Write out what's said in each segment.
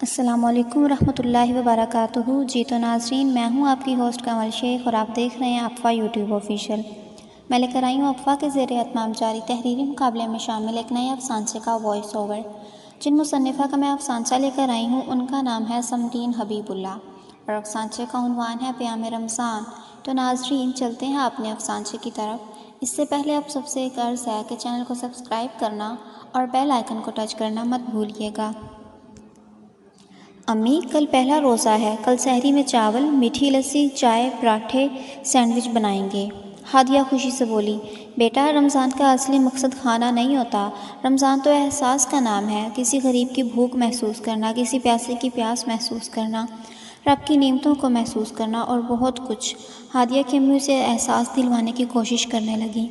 السلام علیکم ورحمۃ اللہ وبرکاتہ۔ جی تو ناظرین، میں ہوں آپ کی ہوسٹ قمر شیخ اور آپ دیکھ رہے ہیں افواہ یوٹیوب آفیشیل۔ میں لے کر آئی ہوں افواہ کے زیر اتمام جاری تحریری مقابلے میں شامل ایک نئے افسانچے کا وائس اوور۔ جن مصنفہ کا میں افسانچہ لے کر آئی ہوں ان کا نام ہے سمرین حبیب اللہ اور افسانچے کا عنوان ہے پیام رمضان۔ تو ناظرین، چلتے ہیں اپنے افسانچے کی طرف۔ اس سے پہلے آپ سب سے ایک عرض ہے کہ چینل کو سبسکرائب کرنا اور بیل آئیکن کو ٹچ کرنا مت بھولیے گا۔ امی، کل پہلا روزہ ہے، کل سحری میں چاول، میٹھی لسی، چائے، پراٹھے، سینڈوچ بنائیں گے۔ ہادیہ خوشی سے بولی، بیٹا، رمضان کا اصلی مقصد کھانا نہیں ہوتا، رمضان تو احساس کا نام ہے، کسی غریب کی بھوک محسوس کرنا، کسی پیاسے کی پیاس محسوس کرنا، رب کی نعمتوں کو محسوس کرنا اور بہت کچھ۔ ہادیہ کی امی اسے احساس دلوانے کی کوشش کرنے لگی۔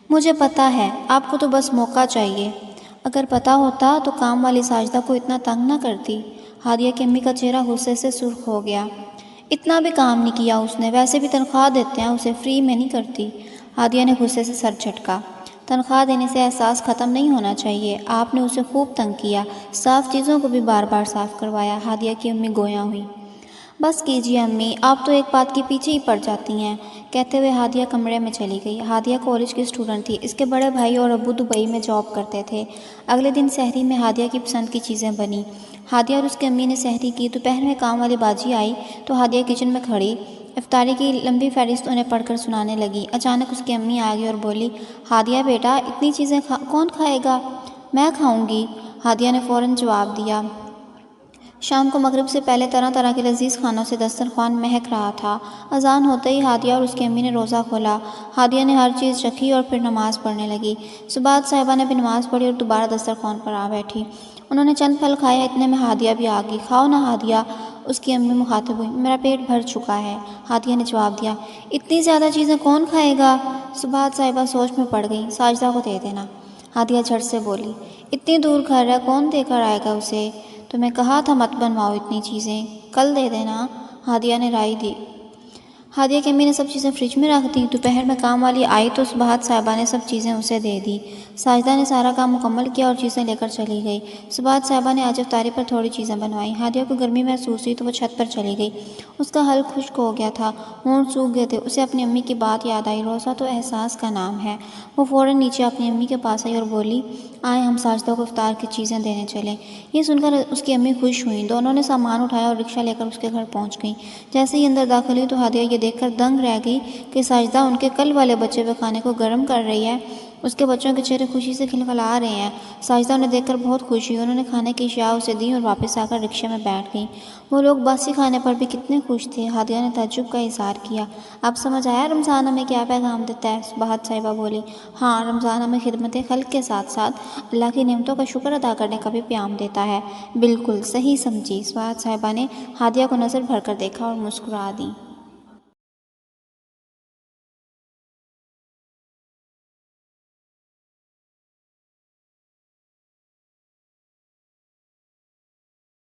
مجھے پتہ ہے، آپ کو تو بس موقع چاہیے، اگر پتہ ہوتا تو کام والی ساجدہ کو اتنا تنگ نہ کرتی۔ ہادیہ کی امی کا چہرہ غصے سے سرخ ہو گیا۔ اتنا بھی کام نہیں کیا اس نے، ویسے بھی تنخواہ دیتے ہیں اسے، فری میں نہیں کرتی۔ ہادیہ نے غصے سے سر جھٹکا۔ تنخواہ دینے سے احساس ختم نہیں ہونا چاہیے، آپ نے اسے خوب تنگ کیا، صاف چیزوں کو بھی بار بار صاف کروایا۔ ہادیہ کی امی گویا ہوئی۔ بس کیجیے امی، آپ تو ایک بات کے پیچھے ہی پڑ جاتی ہیں، کہتے ہوئے ہادیہ کمرے میں چلی گئی۔ ہادیہ کالج کی اسٹوڈنٹ تھی، اس کے بڑے بھائی اور ابو دبئی میں جاب کرتے تھے۔ اگلے دن سحری میں ہادیہ کی پسند کی چیزیں بنی۔ ہادیہ اور اس کی امی نے سحری کی۔ دوپہر میں کام والی باجی آئی تو ہادیہ کچن میں کھڑی افطاری کی لمبی فہرست انہیں پڑھ کر سنانے لگی۔ اچانک اس کی امی آ گئی اور بولی، ہادیہ بیٹا، اتنی چیزیں کون کھائے گا؟ میں کھاؤں گی، ہادیہ نے فوراً جواب دیا۔ شام کو مغرب سے پہلے طرح طرح کے لذیذ کھانوں سے دسترخوان مہک رہا تھا۔ اذان ہوتے ہی ہادیہ اور اس کی امی نے روزہ کھولا۔ ہادیہ نے ہر چیز چکھی اور پھر نماز پڑھنے لگی۔ صباحت صاحبہ نے بھی نماز پڑھی اور دوبارہ دسترخوان پر آ بیٹھی۔ انہوں نے چند پھل کھائے، اتنے میں ہادیہ بھی آ گئی۔ کھاؤ نا ہادیہ، اس کی امی مخاطب ہوئی۔ میرا پیٹ بھر چکا ہے، ہادیہ نے جواب دیا۔ اتنی زیادہ چیزیں کون کھائے گا؟ صباحت صاحبہ سوچ میں پڑ گئیں۔ ساجدہ کو دے دینا، ہادیہ جھٹ سے بولی۔ اتنی دور گھر ہے، کون دے کر آئے گا اسے؟ تمہیں کہا تھا مت بنواؤ اتنی چیزیں، کل دے دینا، ہادیہ نے رائے دی۔ ہادیہ کی امی نے سب چیزیں فریج میں رکھ دیں۔ دوپہر میں کام والی آئی تو صباحت صاحبہ نے سب چیزیں اسے دے دی۔ ساجدہ نے سارا کام مکمل کیا اور چیزیں لے کر چلی گئی۔ صباحت صاحبہ نے آج افطاری پر تھوڑی چیزیں بنوائیں۔ ہادیہ کو گرمی محسوس ہوئی تو وہ چھت پر چلی گئی۔ اس کا حلق خشک ہو گیا تھا، ہونٹ سوکھ گئے تھے۔ اسے اپنی امی کی بات یاد آئی، روزہ تو احساس کا نام ہے۔ وہ فوراً نیچے اپنی امی کے پاس آئی اور بولی، آئیں ہم ساجدہ کو افطار کی چیزیں دینے چلیں۔ یہ سن کر اس کی امی خوش ہوئیں۔ دونوں نے سامان اٹھایا اور رکشہ لے کر اس کے گھر پہنچ گئیں۔ جیسے ہی اندر داخل ہوئی تو ہادیہ یہ دیکھ کر دنگ رہ گئی کہ ساجدہ ان کے کل والے بچے ہوئے کھانے کو گرم کر رہی ہے۔ اس کے بچوں کے چہرے خوشی سے کھلکھلا رہے ہیں۔ ساجدہ انہیں دیکھ کر بہت خوش ہوئی۔ انہوں نے کھانے کی اشیاء اسے دیں اور واپس آ کر رکشے میں بیٹھ گئیں۔ وہ لوگ باسی کھانے پر بھی کتنے خوش تھے، ہادیہ نے تعجب کا اظہار کیا۔ اب سمجھ آیا رمضان ہمیں کیا پیغام دیتا ہے؟ صباحت صاحبہ بولی۔ ہاں، رمضان ہمیں خدمت خلق کے ساتھ ساتھ اللہ کی نعمتوں کا شکر ادا کرنے کا بھی پیغام دیتا ہے۔ بالکل صحیح سمجھی، صباحت صاحبہ نے ہادیہ کو نظر بھر کر دیکھا اور مسکرا دیں۔